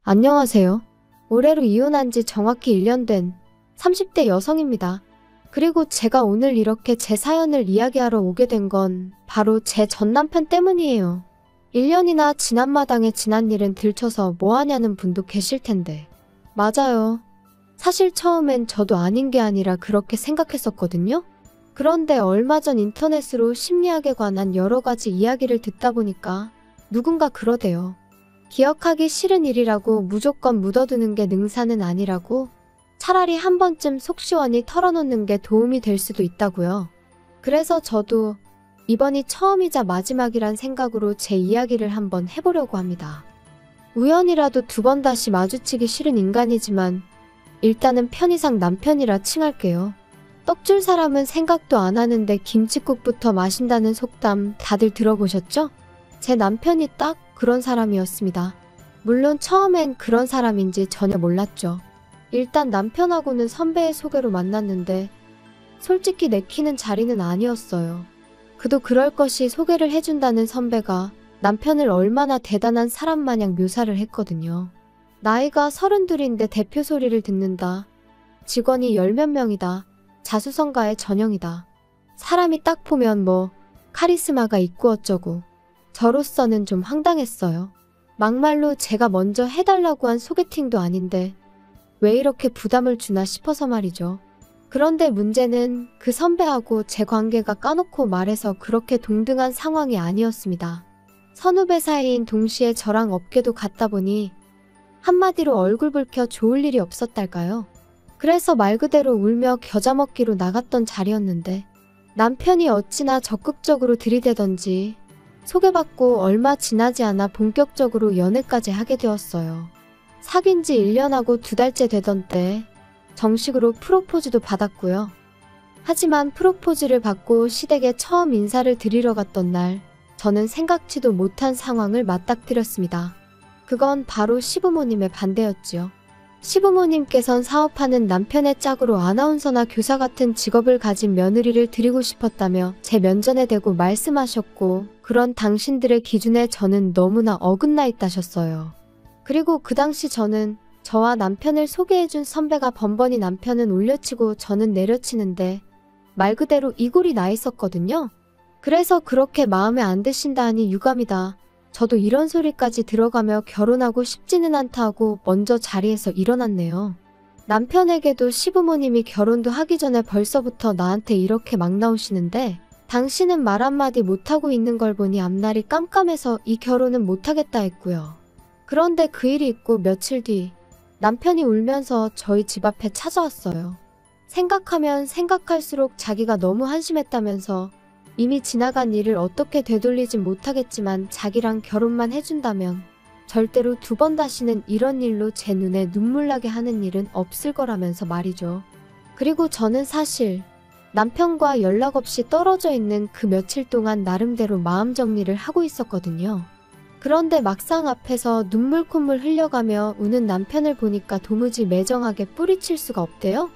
안녕하세요. 올해로 이혼한 지 정확히 1년 된 30대 여성입니다. 그리고 제가 오늘 이렇게 제 사연을 이야기하러 오게 된 건 바로 제 전 남편 때문이에요. 1년이나 지난 마당에 지난 일은 들춰서 뭐하냐는 분도 계실 텐데. 맞아요. 사실 처음엔 저도 아닌 게 아니라 그렇게 생각했었거든요. 그런데 얼마 전 인터넷으로 심리학에 관한 여러 가지 이야기를 듣다 보니까 누군가 그러대요. 기억하기 싫은 일이라고 무조건 묻어두는 게 능사는 아니라고, 차라리 한 번쯤 속 시원히 털어놓는 게 도움이 될 수도 있다고요. 그래서 저도 이번이 처음이자 마지막이란 생각으로 제 이야기를 한번 해보려고 합니다. 우연이라도 두 번 다시 마주치기 싫은 인간이지만 일단은 편의상 남편이라 칭할게요. 떡줄 사람은 생각도 안 하는데 김칫국부터 마신다는 속담 다들 들어보셨죠? 제 남편이 딱 그런 사람이었습니다. 물론 처음엔 그런 사람인지 전혀 몰랐죠. 일단 남편하고는 선배의 소개로 만났는데 솔직히 내키는 자리는 아니었어요. 그도 그럴 것이 소개를 해준다는 선배가 남편을 얼마나 대단한 사람 마냥 묘사를 했거든요. 나이가 32인데 대표 소리를 듣는다. 직원이 10몇 명이다. 자수성가의 전형이다. 사람이 딱 보면 뭐 카리스마가 있고 어쩌고. 저로서는 좀 황당했어요. 막말로 제가 먼저 해달라고 한 소개팅도 아닌데 왜 이렇게 부담을 주나 싶어서 말이죠. 그런데 문제는 그 선배하고 제 관계가 까놓고 말해서 그렇게 동등한 상황이 아니었습니다. 선후배 사이인 동시에 저랑 업계도 같다 보니 한마디로 얼굴 붉혀 좋을 일이 없었달까요? 그래서 말 그대로 울며 겨자 먹기로 나갔던 자리였는데 남편이 어찌나 적극적으로 들이대던지 소개받고 얼마 지나지 않아 본격적으로 연애까지 하게 되었어요. 사귄 지 1년하고 2달째 되던 때 정식으로 프로포즈도 받았고요. 하지만 프로포즈를 받고 시댁에 처음 인사를 드리러 갔던 날 저는 생각지도 못한 상황을 맞닥뜨렸습니다. 그건 바로 시부모님의 반대였지요. 시부모님께선 사업하는 남편의 짝으로 아나운서나 교사 같은 직업을 가진 며느리를 드리고 싶었다며 제 면전에 대고 말씀하셨고, 그런 당신들의 기준에 저는 너무나 어긋나 있다셨어요. 그리고 그 당시 저는 저와 남편을 소개해준 선배가 번번이 남편은 올려치고 저는 내려치는데 말 그대로 이골이 나 있었거든요. 그래서 그렇게 마음에 안 드신다 하니 유감이다. 저도 이런 소리까지 들어가며 결혼하고 싶지는 않다 하고 먼저 자리에서 일어났네요. 남편에게도 시부모님이 결혼도 하기 전에 벌써부터 나한테 이렇게 막 나오시는데 당신은 말 한마디 못하고 있는 걸 보니 앞날이 깜깜해서 이 결혼은 못하겠다 했고요. 그런데 그 일이 있고 며칠 뒤 남편이 울면서 저희 집 앞에 찾아왔어요. 생각하면 생각할수록 자기가 너무 한심했다면서 이미 지나간 일을 어떻게 되돌리진 못하겠지만 자기랑 결혼만 해준다면 절대로 2번 다시는 이런 일로 제 눈에 눈물 나게 하는 일은 없을 거라면서 말이죠. 그리고 저는 사실 남편과 연락 없이 떨어져 있는 그 며칠 동안 나름대로 마음 정리를 하고 있었거든요. 그런데 막상 앞에서 눈물 콧물 흘려가며 우는 남편을 보니까 도무지 매정하게 뿌리칠 수가 없대요.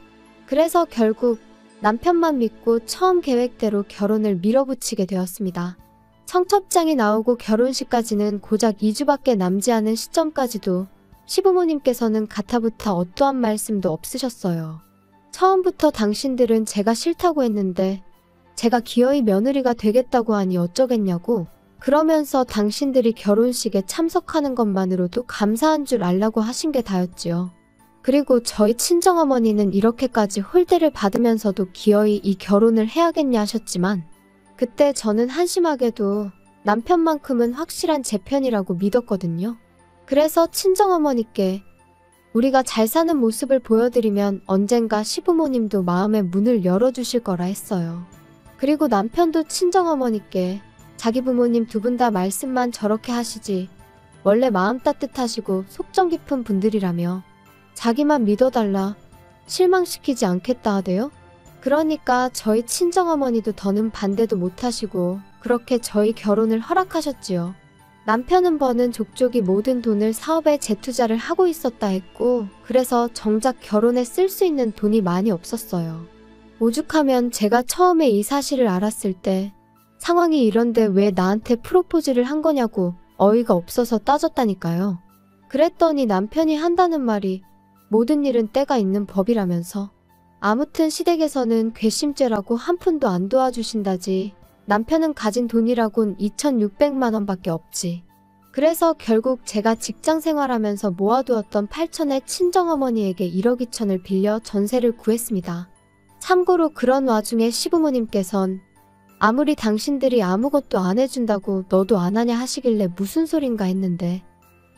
그래서 결국 남편만 믿고 처음 계획대로 결혼을 밀어붙이게 되었습니다. 청첩장이 나오고 결혼식까지는 고작 2주밖에 남지 않은 시점까지도 시부모님께서는 가타부타 어떠한 말씀도 없으셨어요. 처음부터 당신들은 제가 싫다고 했는데 제가 기어이 며느리가 되겠다고 하니 어쩌겠냐고, 그러면서 당신들이 결혼식에 참석하는 것만으로도 감사한 줄 알라고 하신 게 다였지요. 그리고 저희 친정어머니는 이렇게까지 홀대를 받으면서도 기어이 이 결혼을 해야겠냐 하셨지만 그때 저는 한심하게도 남편만큼은 확실한 제 편이라고 믿었거든요. 그래서 친정어머니께 우리가 잘 사는 모습을 보여드리면 언젠가 시부모님도 마음의 문을 열어주실 거라 했어요. 그리고 남편도 친정어머니께 자기 부모님 2분 다 말씀만 저렇게 하시지 원래 마음 따뜻하시고 속정 깊은 분들이라며 자기만 믿어달라, 실망시키지 않겠다 하대요. 그러니까 저희 친정어머니도 더는 반대도 못하시고 그렇게 저희 결혼을 허락하셨지요. 남편은 버는 족족이 모든 돈을 사업에 재투자를 하고 있었다 했고, 그래서 정작 결혼에 쓸 수 있는 돈이 많이 없었어요. 오죽하면 제가 처음에 이 사실을 알았을 때 상황이 이런데 왜 나한테 프로포즈를 한 거냐고 어이가 없어서 따졌다니까요. 그랬더니 남편이 한다는 말이 모든 일은 때가 있는 법이라면서 아무튼 시댁에서는 괘씸죄라고 한 푼도 안 도와주신다지. 남편은 가진 돈이라곤 2,600만 원밖에 없지. 그래서 결국 제가 직장 생활하면서 모아두었던 8천에 친정어머니에게 1억 2천을 빌려 전세를 구했습니다. 참고로 그런 와중에 시부모님께선 아무리 당신들이 아무것도 안 해준다고 너도 안 하냐 하시길래 무슨 소린가 했는데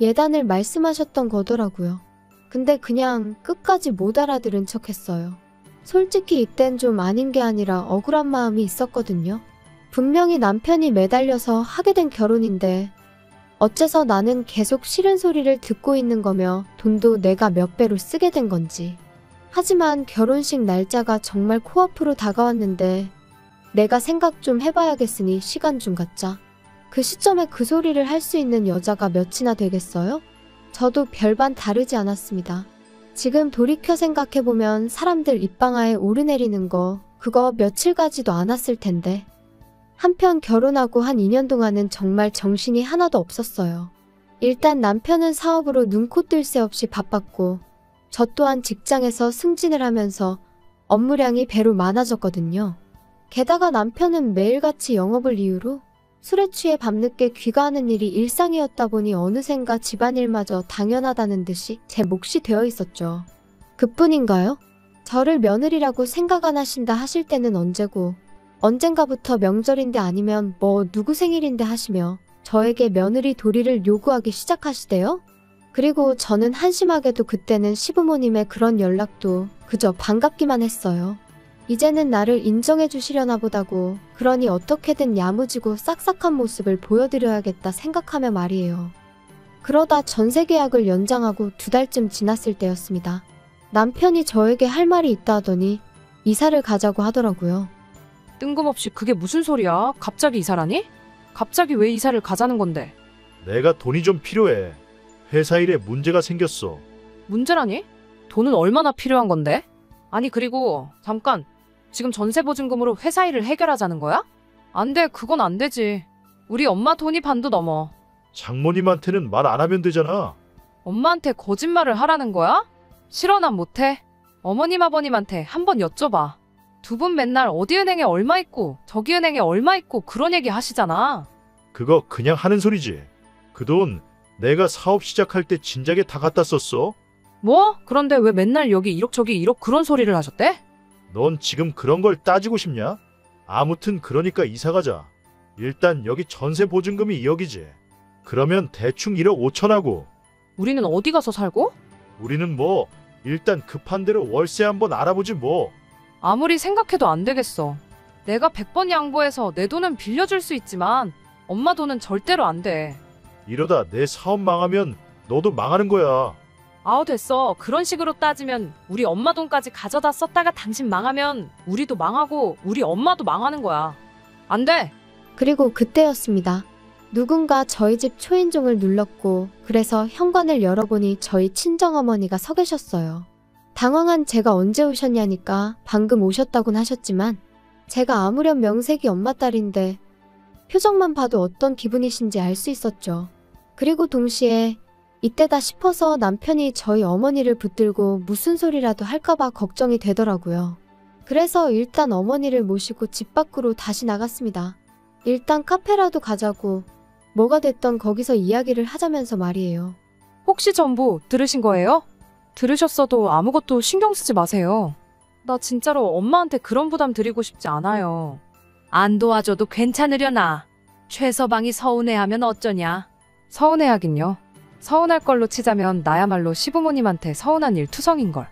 예단을 말씀하셨던 거더라고요. 근데 그냥 끝까지 못 알아들은 척 했어요. 솔직히 이땐 좀 아닌 게 아니라 억울한 마음이 있었거든요. 분명히 남편이 매달려서 하게 된 결혼인데 어째서 나는 계속 싫은 소리를 듣고 있는 거며 돈도 내가 몇 배로 쓰게 된 건지. 하지만 결혼식 날짜가 정말 코앞으로 다가왔는데 내가 생각 좀 해봐야겠으니 시간 좀 갖자. 그 시점에 그 소리를 할 수 있는 여자가 몇이나 되겠어요? 저도 별반 다르지 않았습니다. 지금 돌이켜 생각해보면 사람들 입방아에 오르내리는 거 그거 며칠 가지도 않았을 텐데 한편 결혼하고 한 2년 동안은 정말 정신이 하나도 없었어요. 일단 남편은 사업으로 눈코 뜰 새 없이 바빴고 저 또한 직장에서 승진을 하면서 업무량이 배로 많아졌거든요. 게다가 남편은 매일같이 영업을 이유로 술에 취해 밤늦게 귀가하는 일이 일상이었다 보니 어느샌가 집안일마저 당연하다는 듯이 제 몫이 되어 있었죠. 그뿐인가요? 저를 며느리라고 생각 안 하신다 하실 때는 언제고 언젠가부터 명절인데 아니면 뭐 누구 생일인데 하시며 저에게 며느리 도리를 요구하기 시작하시대요? 그리고 저는 한심하게도 그때는 시부모님의 그런 연락도 그저 반갑기만 했어요. 이제는 나를 인정해 주시려나 보다고 그러니 어떻게든 야무지고 싹싹한 모습을 보여드려야겠다 생각하며 말이에요. 그러다 전세 계약을 연장하고 2달쯤 지났을 때였습니다. 남편이 저에게 할 말이 있다 하더니 이사를 가자고 하더라고요. 뜬금없이 그게 무슨 소리야? 갑자기 이사라니? 갑자기 왜 이사를 가자는 건데? 내가 돈이 좀 필요해. 회사 일에 문제가 생겼어. 문제라니? 돈은 얼마나 필요한 건데? 아니 그리고 잠깐, 지금 전세보증금으로 회사 일을 해결하자는 거야? 안 돼, 그건 안 되지. 우리 엄마 돈이 반도 넘어. 장모님한테는 말 안 하면 되잖아. 엄마한테 거짓말을 하라는 거야? 싫어, 난 못해. 어머님 아버님한테 한번 여쭤봐. 두 분 맨날 어디 은행에 얼마 있고 저기 은행에 얼마 있고 그런 얘기 하시잖아. 그거 그냥 하는 소리지. 그 돈 내가 사업 시작할 때 진작에 다 갖다 썼어. 뭐? 그런데 왜 맨날 여기 1억 저기 1억 그런 소리를 하셨대? 넌 지금 그런 걸 따지고 싶냐? 아무튼 그러니까 이사 가자. 일단 여기 전세 보증금이 2억이지. 그러면 대충 1억 5천하고. 우리는 어디 가서 살고? 우리는 뭐 일단 급한 대로 월세 한번 알아보지 뭐. 아무리 생각해도 안 되겠어. 내가 100번 양보해서 내 돈은 빌려줄 수 있지만 엄마 돈은 절대로 안 돼. 이러다 내 사업 망하면 너도 망하는 거야. 아우 됐어. 그런 식으로 따지면 우리 엄마 돈까지 가져다 썼다가 당신 망하면 우리도 망하고 우리 엄마도 망하는 거야. 안 돼. 그리고 그때였습니다. 누군가 저희 집 초인종을 눌렀고 그래서 현관을 열어보니 저희 친정어머니가 서 계셨어요. 당황한 제가 언제 오셨냐니까 방금 오셨다곤 하셨지만 제가 아무렴 명색이 엄마 딸인데 표정만 봐도 어떤 기분이신지 알 수 있었죠. 그리고 동시에 이때다 싶어서 남편이 저희 어머니를 붙들고 무슨 소리라도 할까봐 걱정이 되더라고요. 그래서 일단 어머니를 모시고 집 밖으로 다시 나갔습니다. 일단 카페라도 가자고 뭐가 됐던 거기서 이야기를 하자면서 말이에요. 혹시 전부 들으신 거예요? 들으셨어도 아무것도 신경 쓰지 마세요. 나 진짜로 엄마한테 그런 부담 드리고 싶지 않아요. 안 도와줘도 괜찮으려나. 최서방이 서운해하면 어쩌냐. 서운해하긴요. 서운할 걸로 치자면 나야말로 시부모님한테 서운한 일 투성인걸.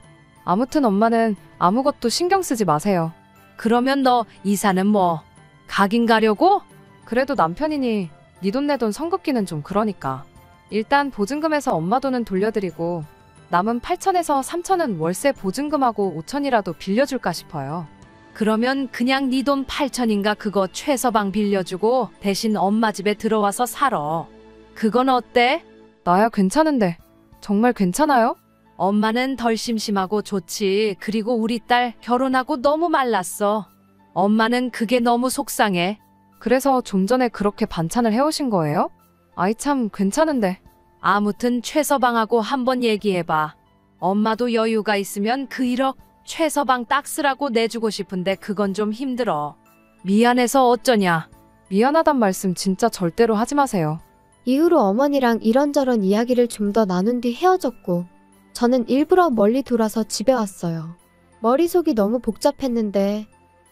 아무튼 엄마는 아무것도 신경 쓰지 마세요. 그러면 너 이사는 뭐 가긴 가려고? 그래도 남편이니 네 돈 내 돈 성급기는 좀 그러니까. 일단 보증금에서 엄마 돈은 돌려드리고 남은 8천에서 3천은 월세 보증금하고 5천이라도 빌려줄까 싶어요. 그러면 그냥 네 돈 8천인가 그거 최서방 빌려주고 대신 엄마 집에 들어와서 살아. 그건 어때? 나야 괜찮은데. 정말 괜찮아요? 엄마는 덜 심심하고 좋지. 그리고 우리 딸 결혼하고 너무 말랐어. 엄마는 그게 너무 속상해. 그래서 좀 전에 그렇게 반찬을 해오신 거예요? 아이 참 괜찮은데. 아무튼 최서방하고 한번 얘기해봐. 엄마도 여유가 있으면 그 1억 최서방 딱 쓰라고 내주고 싶은데 그건 좀 힘들어. 미안해서 어쩌냐. 미안하단 말씀 진짜 절대로 하지 마세요. 이후로 어머니랑 이런저런 이야기를 좀 더 나눈 뒤 헤어졌고 저는 일부러 멀리 돌아서 집에 왔어요. 머릿속이 너무 복잡했는데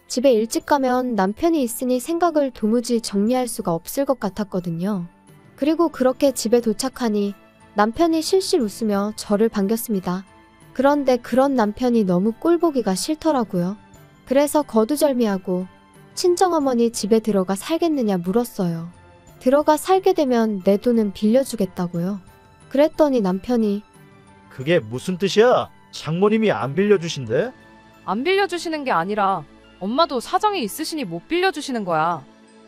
집에 일찍 가면 남편이 있으니 생각을 도무지 정리할 수가 없을 것 같았거든요. 그리고 그렇게 집에 도착하니 남편이 실실 웃으며 저를 반겼습니다. 그런데 그런 남편이 너무 꼴보기가 싫더라고요. 그래서 거두절미하고 친정어머니 집에 들어가 살겠느냐 물었어요. 들어가 살게 되면 내 돈은 빌려주겠다고요. 그랬더니 남편이 그게 무슨 뜻이야? 장모님이 안 빌려주신대? 안 빌려주시는 게 아니라 엄마도 사정이 있으시니 못 빌려주시는 거야.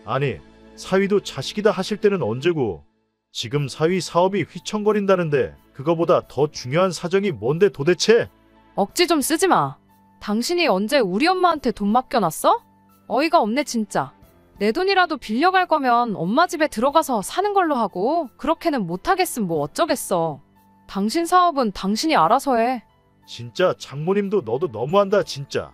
아니, 사위도 자식이다 하실 때는 언제고? 지금 사위 사업이 휘청거린다는데 그거보다 더 중요한 사정이 뭔데 도대체? 억지 좀 쓰지 마. 당신이 언제 우리 엄마한테 돈 맡겨놨어? 어이가 없네 진짜. 내 돈이라도 빌려갈 거면 엄마 집에 들어가서 사는 걸로 하고 그렇게는 못하겠음 뭐 어쩌겠어. 당신 사업은 당신이 알아서 해. 진짜 장모님도 너도 너무한다 진짜.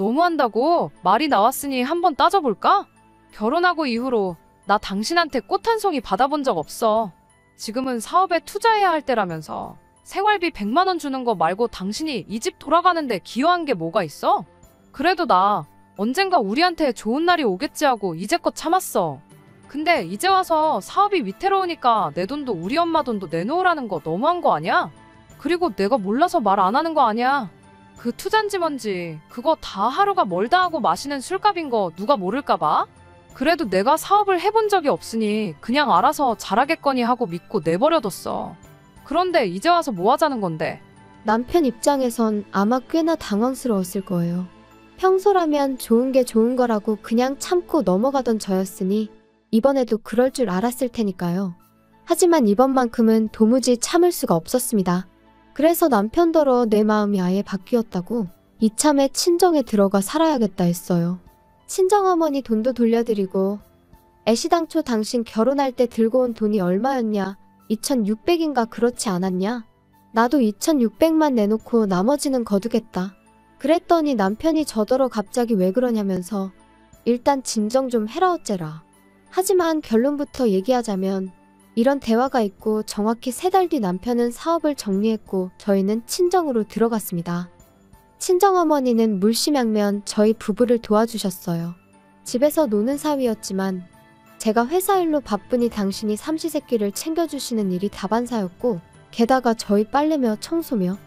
너무한다고? 말이 나왔으니 한번 따져볼까? 결혼하고 이후로 나 당신한테 꽃 한 송이 받아본 적 없어. 지금은 사업에 투자해야 할 때라면서 생활비 100만 원 주는 거 말고 당신이 이 집 돌아가는데 기여한 게 뭐가 있어? 그래도 나 언젠가 우리한테 좋은 날이 오겠지 하고 이제껏 참았어. 근데 이제 와서 사업이 위태로우니까 내 돈도 우리 엄마 돈도 내놓으라는 거 너무한 거 아니야? 그리고 내가 몰라서 말 안 하는 거 아니야? 그 투잔지 뭔지 그거 다 하루가 멀다 하고 마시는 술값인 거 누가 모를까 봐? 그래도 내가 사업을 해본 적이 없으니 그냥 알아서 잘하겠거니 하고 믿고 내버려뒀어. 그런데 이제 와서 뭐 하자는 건데? 남편 입장에선 아마 꽤나 당황스러웠을 거예요. 평소라면 좋은 게 좋은 거라고 그냥 참고 넘어가던 저였으니 이번에도 그럴 줄 알았을 테니까요. 하지만 이번만큼은 도무지 참을 수가 없었습니다. 그래서 남편더러 내 마음이 아예 바뀌었다고 이참에 친정에 들어가 살아야겠다 했어요. 친정어머니 돈도 돌려드리고 애시당초 당신 결혼할 때 들고 온 돈이 얼마였냐? 2,600인가 그렇지 않았냐? 나도 2,600만 내놓고 나머지는 거두겠다. 그랬더니 남편이 저더러 갑자기 왜 그러냐면서 일단 진정 좀 해라 어째라. 하지만 결론부터 얘기하자면 이런 대화가 있고 정확히 3달 뒤 남편은 사업을 정리했고 저희는 친정으로 들어갔습니다. 친정어머니는 물심양면 저희 부부를 도와주셨어요. 집에서 노는 사위였지만 제가 회사 일로 바쁘니 당신이 삼시세끼를 챙겨주시는 일이 다반사였고 게다가 저희 빨래며 청소며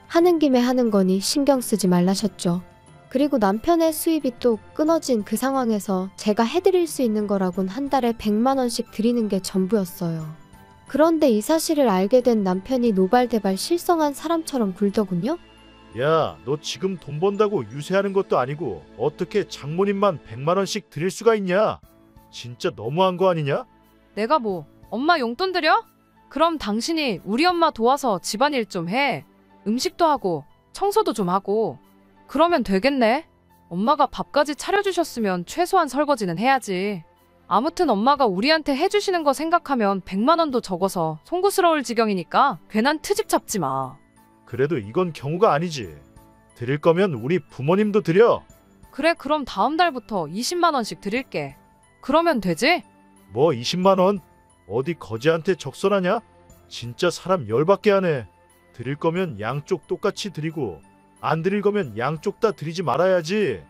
하는 김에 하는 거니 신경 쓰지 말라셨죠. 그리고 남편의 수입이 또 끊어진 그 상황에서 제가 해드릴 수 있는 거라곤 한 달에 100만 원씩 드리는 게 전부였어요. 그런데 이 사실을 알게 된 남편이 노발대발 실성한 사람처럼 굴더군요. 야, 너 지금 돈 번다고 유세하는 것도 아니고 어떻게 장모님만 100만 원씩 드릴 수가 있냐? 진짜 너무한 거 아니냐? 내가 뭐 엄마 용돈 드려? 그럼 당신이 우리 엄마 도와서 집안일 좀 해. 음식도 하고 청소도 좀 하고 그러면 되겠네. 엄마가 밥까지 차려주셨으면 최소한 설거지는 해야지. 아무튼 엄마가 우리한테 해주시는 거 생각하면 100만 원도 적어서 송구스러울 지경이니까 괜한 트집 잡지 마. 그래도 이건 경우가 아니지. 드릴 거면 우리 부모님도 드려. 그래 그럼 다음 달부터 20만 원씩 드릴게. 그러면 되지? 뭐 20만 원? 어디 거지한테 적선하냐? 진짜 사람 열받게 하네. 드릴 거면 양쪽 똑같이 드리고 안 드릴 거면 양쪽 다 드리지 말아야지.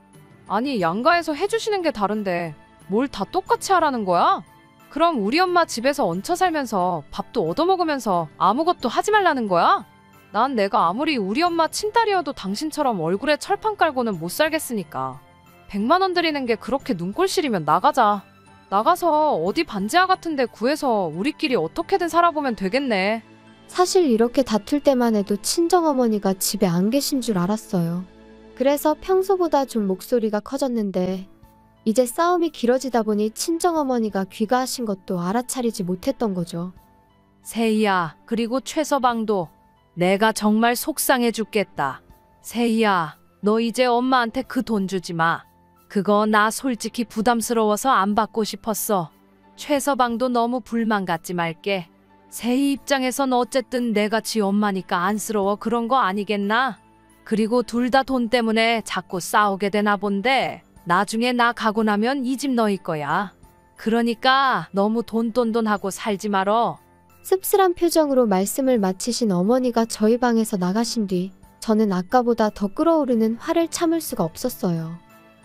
아니 양가에서 해주시는 게 다른데 뭘 다 똑같이 하라는 거야? 그럼 우리 엄마 집에서 얹혀 살면서 밥도 얻어먹으면서 아무것도 하지 말라는 거야? 난 내가 아무리 우리 엄마 친딸이어도 당신처럼 얼굴에 철판 깔고는 못 살겠으니까 100만 원 드리는 게 그렇게 눈꼴실이면 나가자. 나가서 어디 반지하 같은 데 구해서 우리끼리 어떻게든 살아보면 되겠네. 사실 이렇게 다툴 때만 해도 친정어머니가 집에 안 계신 줄 알았어요. 그래서 평소보다 좀 목소리가 커졌는데 이제 싸움이 길어지다 보니 친정어머니가 귀가하신 것도 알아차리지 못했던 거죠. 세희야, 그리고 최서방도 내가 정말 속상해 죽겠다. 세희야, 너 이제 엄마한테 그 돈 주지 마. 그거 나 솔직히 부담스러워서 안 받고 싶었어. 최서방도 너무 불만 갖지 말게. 세희 입장에선 어쨌든 내가 지 엄마니까 안쓰러워 그런 거 아니겠나? 그리고 둘 다 돈 때문에 자꾸 싸우게 되나 본데 나중에 나 가고 나면 이 집 너희 거야. 그러니까 너무 돈돈돈하고 살지 말어. 씁쓸한 표정으로 말씀을 마치신 어머니가 저희 방에서 나가신 뒤 저는 아까보다 더 끓어오르는 화를 참을 수가 없었어요.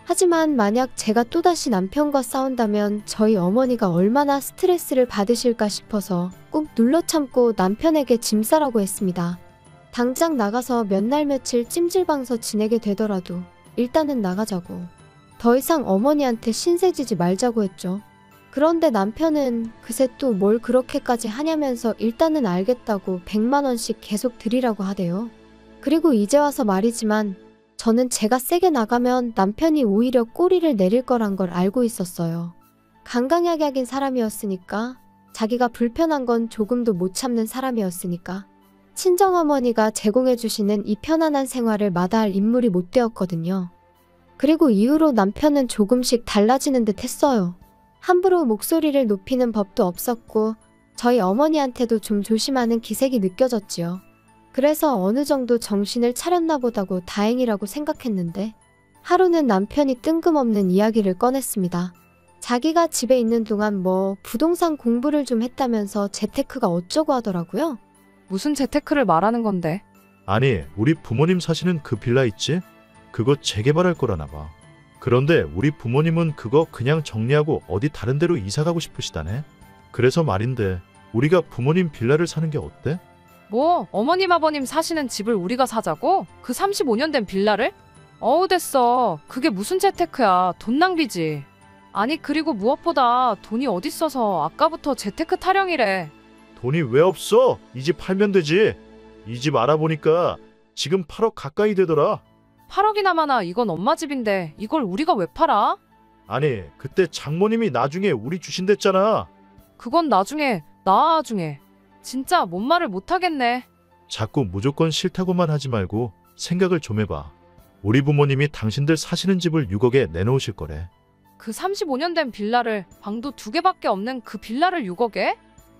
하지만 만약 제가 또다시 남편과 싸운다면 저희 어머니가 얼마나 스트레스를 받으실까 싶어서 꾹 눌러 참고 남편에게 짐 싸라고 했습니다. 당장 나가서 몇 날 며칠 찜질방서 지내게 되더라도 일단은 나가자고. 더 이상 어머니한테 신세지지 말자고 했죠. 그런데 남편은 그새 또 뭘 그렇게까지 하냐면서 일단은 알겠다고 100만 원씩 계속 드리라고 하대요. 그리고 이제 와서 말이지만 저는 제가 세게 나가면 남편이 오히려 꼬리를 내릴 거란 걸 알고 있었어요. 강강약약인 사람이었으니까, 자기가 불편한 건 조금도 못 참는 사람이었으니까, 친정어머니가 제공해주시는 이 편안한 생활을 마다할 인물이 못 되었거든요. 그리고 이후로 남편은 조금씩 달라지는 듯 했어요. 함부로 목소리를 높이는 법도 없었고 저희 어머니한테도 좀 조심하는 기색이 느껴졌지요. 그래서 어느 정도 정신을 차렸나 보다고 다행이라고 생각했는데 하루는 남편이 뜬금없는 이야기를 꺼냈습니다. 자기가 집에 있는 동안 뭐 부동산 공부를 좀 했다면서 재테크가 어쩌고 하더라고요. 무슨 재테크를 말하는 건데? 아니, 우리 부모님 사시는 그 빌라 있지? 그거 재개발할 거라나 봐. 그런데 우리 부모님은 그거 그냥 정리하고 어디 다른 데로 이사 가고 싶으시다네. 그래서 말인데 우리가 부모님 빌라를 사는 게 어때? 뭐 어머님 아버님 사시는 집을 우리가 사자고? 그 35년 된 빌라를? 어우 됐어. 그게 무슨 재테크야. 돈 낭비지. 아니 그리고 무엇보다 돈이 어딨어서 아까부터 재테크 타령이래. 돈이 왜 없어? 이 집 팔면 되지. 이 집 알아보니까 지금 8억 가까이 되더라. 8억이나 많아. 이건 엄마 집인데 이걸 우리가 왜 팔아? 아니, 그때 장모님이 나중에 우리 주신댔잖아. 그건 나중에 진짜 뭔 말을 못하겠네. 자꾸 무조건 싫다고만 하지 말고 생각을 좀 해봐. 우리 부모님이 당신들 사시는 집을 6억에 내놓으실 거래. 그 35년 된 빌라를 방도 2개밖에 없는 그 빌라를 6억에?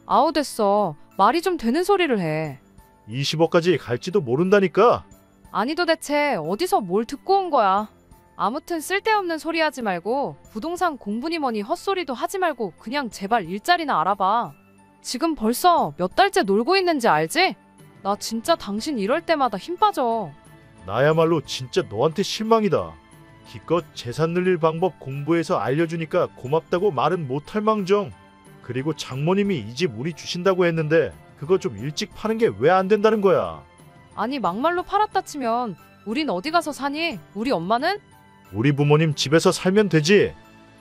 아우 됐어. 말이 좀 되는 소리를 해. 20억까지 갈지도 모른다니까. 아니 도대체 어디서 뭘 듣고 온 거야. 아무튼 쓸데없는 소리 하지 말고 부동산 공부니 뭐니 헛소리도 하지 말고 그냥 제발 일자리나 알아봐. 지금 벌써 몇 달째 놀고 있는지 알지? 나 진짜 당신 이럴 때마다 힘 빠져. 나야말로 진짜 너한테 실망이다. 기껏 재산 늘릴 방법 공부해서 알려주니까 고맙다고 말은 못할 망정. 그리고 장모님이 이 집 우리 주신다고 했는데 그거 좀 일찍 파는 게 왜 안 된다는 거야. 아니 막말로 팔았다 치면 우린 어디 가서 사니? 우리 엄마는? 우리 부모님 집에서 살면 되지.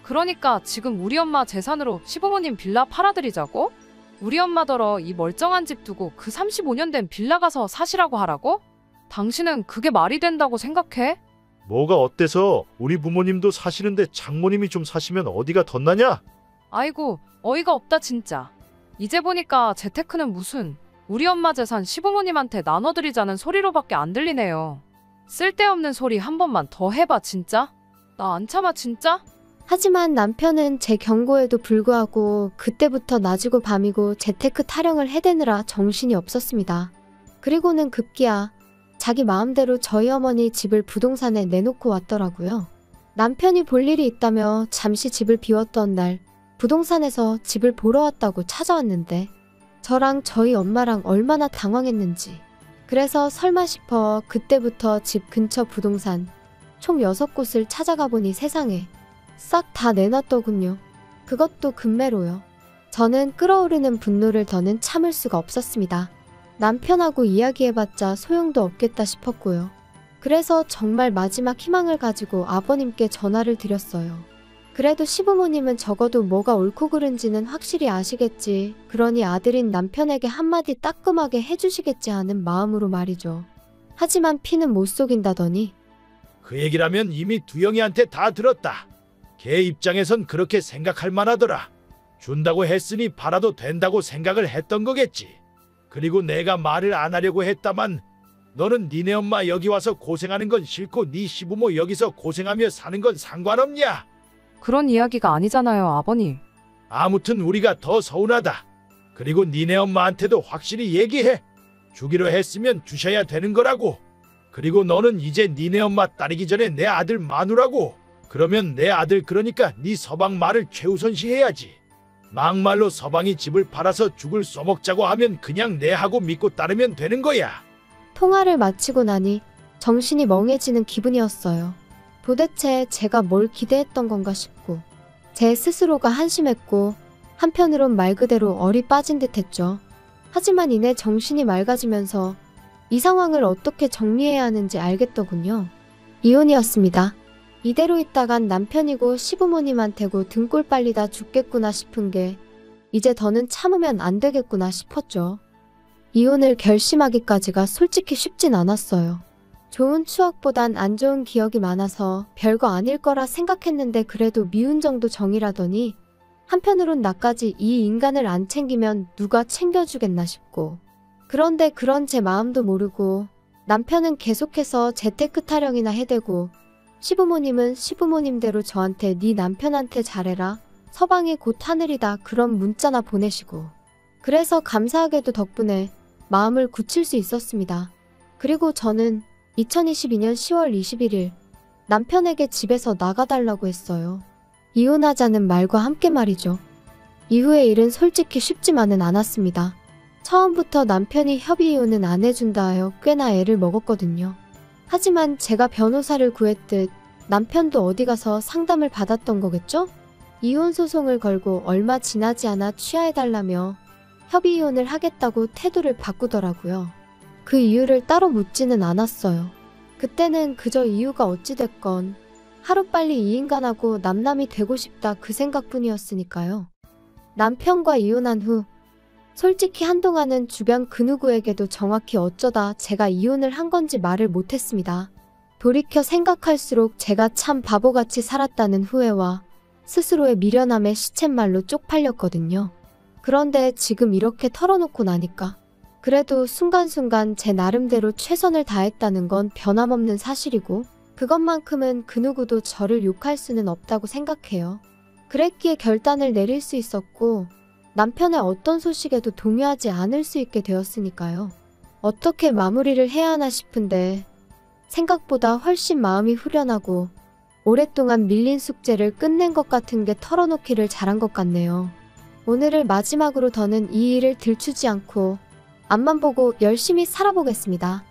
그러니까 지금 우리 엄마 재산으로 시부모님 빌라 팔아드리자고? 우리 엄마더러 이 멀쩡한 집 두고 그 35년 된 빌라 가서 사시라고 하라고? 당신은 그게 말이 된다고 생각해? 뭐가 어때서 우리 부모님도 사시는데 장모님이 좀 사시면 어디가 덧나냐? 아이고 어이가 없다 진짜. 이제 보니까 재테크는 무슨 우리 엄마 재산 시부모님한테 나눠드리자는 소리로밖에 안 들리네요. 쓸데없는 소리 한 번만 더 해봐 진짜. 나 안 참아 진짜. 하지만 남편은 제 경고에도 불구하고 그때부터 낮이고 밤이고 재테크 타령을 해대느라 정신이 없었습니다. 그리고는 급기야 자기 마음대로 저희 어머니 집을 부동산에 내놓고 왔더라고요. 남편이 볼 일이 있다며 잠시 집을 비웠던 날 부동산에서 집을 보러 왔다고 찾아왔는데 저랑 저희 엄마랑 얼마나 당황했는지. 그래서 설마 싶어 그때부터 집 근처 부동산 총 6곳을 찾아가 보니 세상에 싹 다 내놨더군요. 그것도 금매로요. 저는 끓어오르는 분노를 더는 참을 수가 없었습니다. 남편하고 이야기해봤자 소용도 없겠다 싶었고요. 그래서 정말 마지막 희망을 가지고 아버님께 전화를 드렸어요. 그래도 시부모님은 적어도 뭐가 옳고 그른지는 확실히 아시겠지. 그러니 아들인 남편에게 한마디 따끔하게 해주시겠지 하는 마음으로 말이죠. 하지만 피는 못 속인다더니 그 얘기라면 이미 두영이한테 다 들었다. 걔 입장에선 그렇게 생각할 만하더라. 준다고 했으니 팔아도 된다고 생각을 했던 거겠지. 그리고 내가 말을 안 하려고 했다만 너는 니네 엄마 여기 와서 고생하는 건 싫고 네 시부모 여기서 고생하며 사는 건 상관없냐? 그런 이야기가 아니잖아요 아버님. 아무튼 우리가 더 서운하다. 그리고 니네 엄마한테도 확실히 얘기해. 주기로 했으면 주셔야 되는 거라고. 그리고 너는 이제 니네 엄마 따르기 전에 내 아들 마누라고. 그러면 내 아들 그러니까 네 서방 말을 최우선시해야지. 막말로 서방이 집을 팔아서 죽을 써먹자고 하면 그냥 내 하고 믿고 따르면 되는 거야. 통화를 마치고 나니 정신이 멍해지는 기분이었어요. 도대체 제가 뭘 기대했던 건가 싶고 제 스스로가 한심했고 한편으론 말 그대로 얼이 빠진 듯했죠. 하지만 이내 정신이 맑아지면서 이 상황을 어떻게 정리해야 하는지 알겠더군요. 이혼이었습니다. 이대로 있다간 남편이고 시부모님한테고 등골 빨리다 죽겠구나 싶은 게 이제 더는 참으면 안 되겠구나 싶었죠. 이혼을 결심하기까지가 솔직히 쉽진 않았어요. 좋은 추억보단 안 좋은 기억이 많아서 별거 아닐 거라 생각했는데 그래도 미운 정도 정이라더니 한편으론 나까지 이 인간을 안 챙기면 누가 챙겨주겠나 싶고 그런데 그런 제 마음도 모르고 남편은 계속해서 재테크 타령이나 해대고 시부모님은 시부모님대로 저한테 네 남편한테 잘해라. 서방이 곧 하늘이다. 그런 문자나 보내시고 그래서 감사하게도 덕분에 마음을 굳힐 수 있었습니다. 그리고 저는 2022년 10월 21일 남편에게 집에서 나가달라고 했어요. 이혼하자는 말과 함께 말이죠. 이후의 일은 솔직히 쉽지만은 않았습니다. 처음부터 남편이 협의 이혼은 안 해준다 하여 꽤나 애를 먹었거든요. 하지만 제가 변호사를 구했듯 남편도 어디 가서 상담을 받았던 거겠죠? 이혼 소송을 걸고 얼마 지나지 않아 취하해달라며 협의 이혼을 하겠다고 태도를 바꾸더라고요. 그 이유를 따로 묻지는 않았어요. 그때는 그저 이유가 어찌됐건 하루빨리 이 인간하고 남남이 되고 싶다 그 생각뿐이었으니까요. 남편과 이혼한 후 솔직히 한동안은 주변 그 누구에게도 정확히 어쩌다 제가 이혼을 한 건지 말을 못했습니다. 돌이켜 생각할수록 제가 참 바보같이 살았다는 후회와 스스로의 미련함에 시쳇말로 쪽팔렸거든요. 그런데 지금 이렇게 털어놓고 나니까 그래도 순간순간 제 나름대로 최선을 다했다는 건 변함없는 사실이고 그것만큼은 그 누구도 저를 욕할 수는 없다고 생각해요. 그랬기에 결단을 내릴 수 있었고 남편의 어떤 소식에도 동요하지 않을 수 있게 되었으니까요. 어떻게 마무리를 해야 하나 싶은데 생각보다 훨씬 마음이 후련하고 오랫동안 밀린 숙제를 끝낸 것 같은 게 털어놓기를 잘한 것 같네요. 오늘을 마지막으로 더는 이 일을 들추지 않고 앞만 보고 열심히 살아보겠습니다.